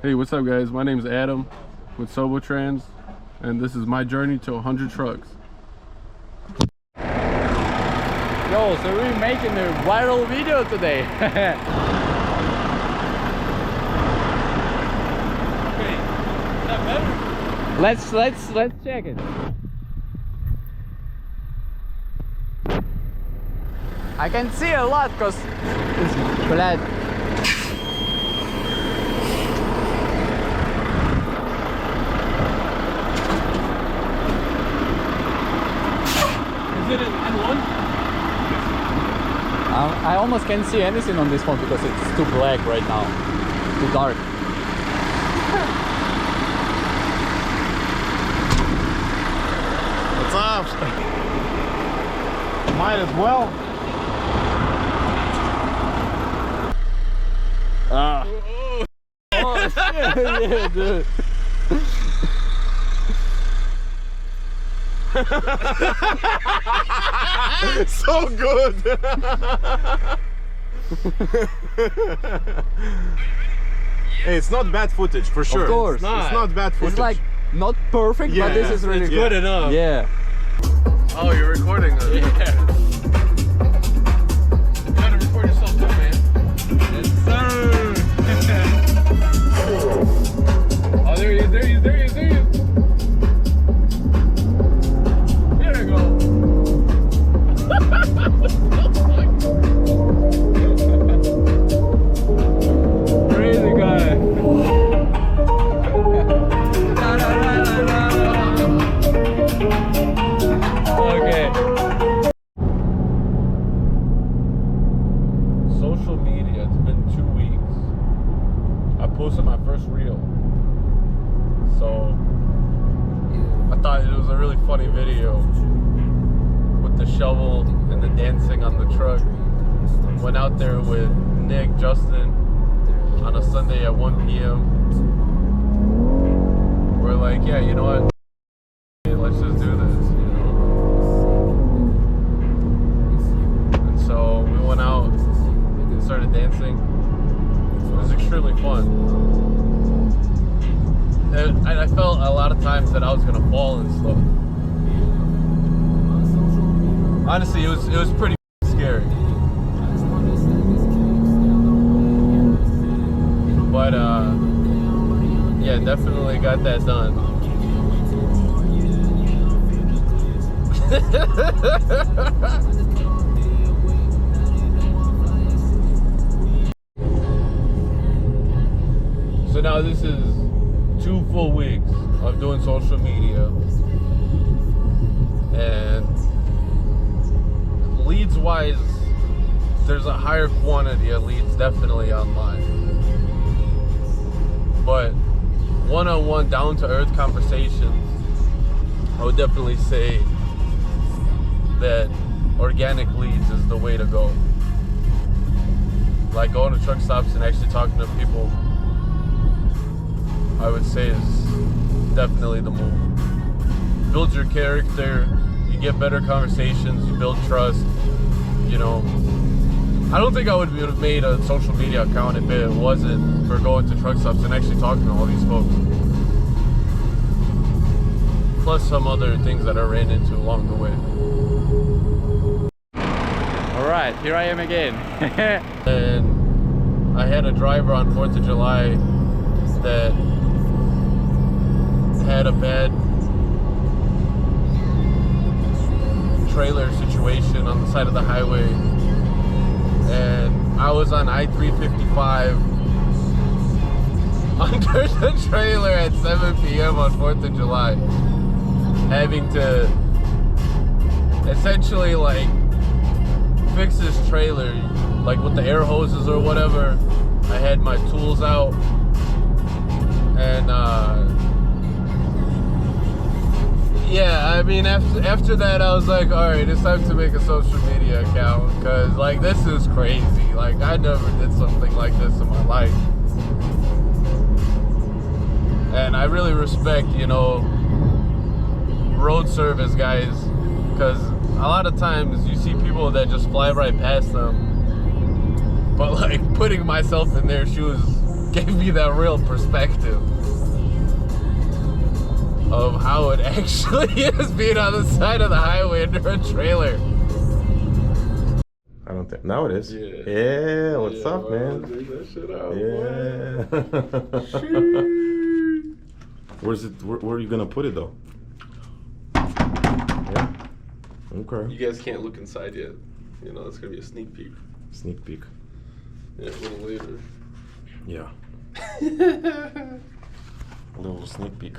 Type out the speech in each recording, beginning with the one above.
Hey, what's up guys? My name is Adam with Sobotranz, and this is my journey to 100 trucks. Yo, so we're making a viral video today. Okay, is that better? Let's check it. I can see a lot because it's black. Is it an M1? I almost can't see anything on this phone because it's too black right now, too dark. What's up? Might as well. Oh shit, yeah, dude. So good. Hey, it's not bad footage for sure. Of course. It's not bad footage. It's like not perfect, Yeah, but this is really Good enough. Yeah. Oh, you're recording this? Yeah. You gotta record yourself too, man. Yes, sir. Oh, there he is, there he is, there he is, there he is. There you go. Crazy guy. Okay. Social media, it's been 2 weeks. I posted my first reel. So I thought it was a really funny video with the shovel and the dancing on the truck. Went out there with Nick, Justin on a Sunday at 1 p.m. We're like, yeah, you know what? Let's just do this, you know? And so we went out and started dancing. It was extremely fun. And I felt a lot of times that I was gonna fall and stuff. Honestly, it was pretty scary. But yeah, definitely got that done. So now this is 2 full weeks of doing social media, and leads wise, there's a higher quantity of leads definitely online, but one-on-one, down-to-earth conversations, I would definitely say that organic leads is the way to go. Like going to truck stops and actually talking to people, I would say is definitely the move. Build your character, you get better conversations, you build trust, you know. I don't think I would have made a social media account if it wasn't for going to truck stops and actually talking to all these folks. Plus some other things that I ran into along the way. Alright, here I am again. And I had a driver on 4th of July that had a bad trailer situation on the side of the highway, and I was on I-355 under the trailer at 7 p.m. on 4th of July, having to essentially like fix this trailer, like with the air hoses or whatever. I had my tools out, and yeah, I mean, after that, I was like, all right, it's time to make a social media account, because like this is crazy. Like I never did something like this in my life, and I really respect, you know, road service guys, because a lot of times you see people that just fly right past them, but like putting myself in their shoes gave me that real perspective of how it actually is being on the side of the highway under a trailer. I don't think now it is. Yeah. Yeah, what's up, bro, man? dig that shit out, Yeah. Where's it? Where are you gonna put it though? Yeah. Okay. You guys can't look inside yet. You know, it's gonna be a sneak peek. Sneak peek. Yeah, a little later. Yeah. A little sneak peek.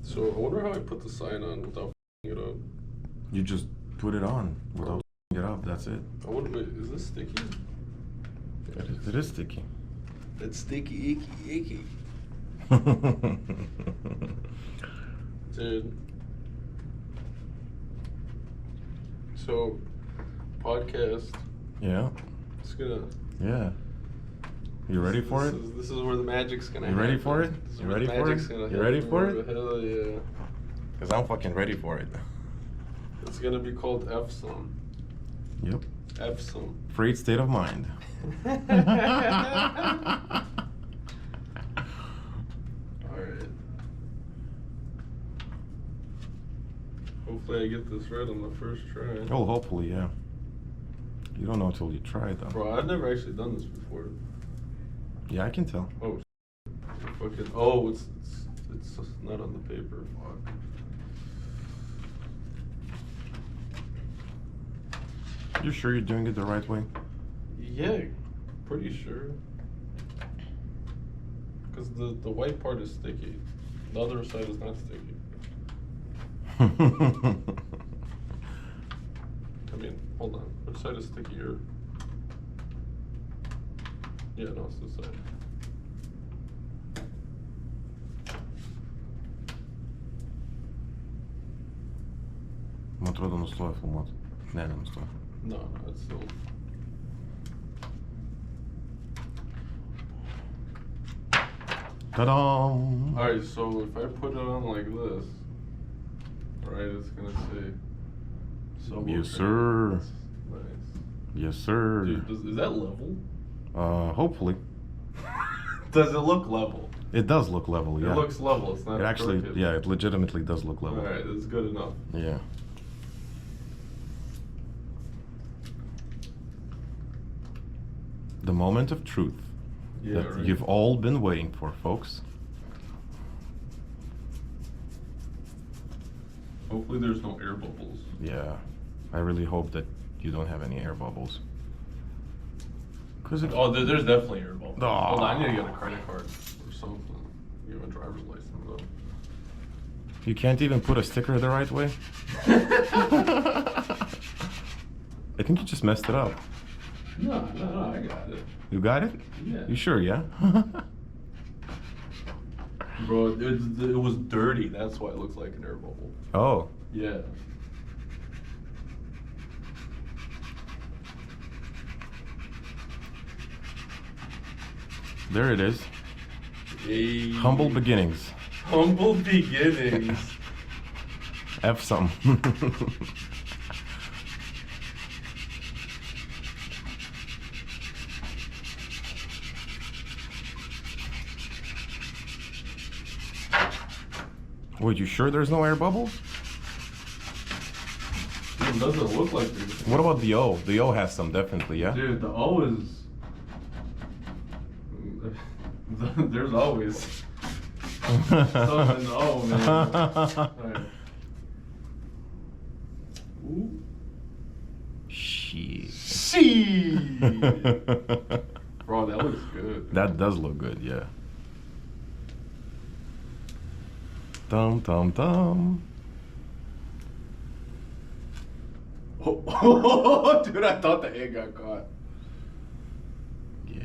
So I wonder how I put the sign on without f***ing it up. You just put it on without it up. That's it. I wonder, wait, is this sticky? It is sticky. It's sticky, icky. Dude. So, podcast. Yeah. It's gonna. Yeah. You ready for it? This is where the magic's gonna happen. You ready for it? This is You where ready the for magic's it? gonna You ready happen. for it? Hell yeah. Cause I'm fucking ready for it. It's gonna be called F-Some. Yep. F-Some. Freight state of mind. Alright. Hopefully I get this right on the first try. Oh, hopefully, yeah. You don't know until you try it, though. Bro, I've never actually done this before. Yeah, I can tell. Oh, fucking. Oh, it's not on the paper. Fuck. You sure you're doing it the right way? Yeah, pretty sure. Because the white part is sticky. The other side is not sticky. I mean, hold on. Which side is stickier? Yeah, no, it's this side. Mă trebuie de nu stoia filmat. Ne, nu stoia. No, it's still. Ta-da! Alright, so if I put it on like this, right, it's gonna say Sobotranz. Yes, sir. Nice. Yes, sir. Dude, is that level? Hopefully. Does it look level? It does look level, yeah. It looks level, it's not It actually, crooked. yeah, it legitimately does look level. Alright, that's good enough. Yeah. The moment of truth Yeah, that right. you've all been waiting for, folks. Hopefully there's no air bubbles. Yeah. I really hope that you don't have any air bubbles. Cause if, Oh, there's definitely air bubbles. Aw. Hold on, I need to get a credit card or something. You have a driver's license though. you can't even put a sticker the right way. I think you just messed it up. No, I got it. You got it? Yeah. You sure, yeah? Bro, it was dirty. That's why it looks like an air bubble. Oh. Yeah. There it is. Hey. Humble beginnings. Humble beginnings. F some. Wait, you sure there's no air bubbles? Dude, it doesn't look like there's. What about the O? The O has some, definitely, yeah? Dude, the O is. There's always something in the O, man. Alright. Ooh. Shit. Shit. Bro, that looks good. That does look good, yeah. Dum dum dum. Oh, dude, I thought the egg got caught. Yeah.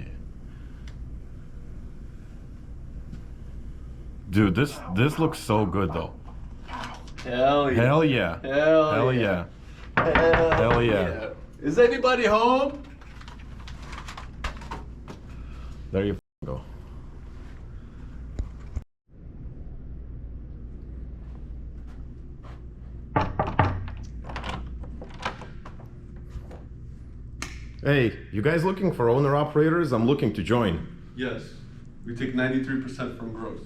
Dude, this looks so good though. Hell yeah. Hell yeah. Hell yeah. Hell yeah. Is anybody home? There you go. Hey, you guys looking for owner-operators? I'm looking to join. Yes. We take 93% from gross.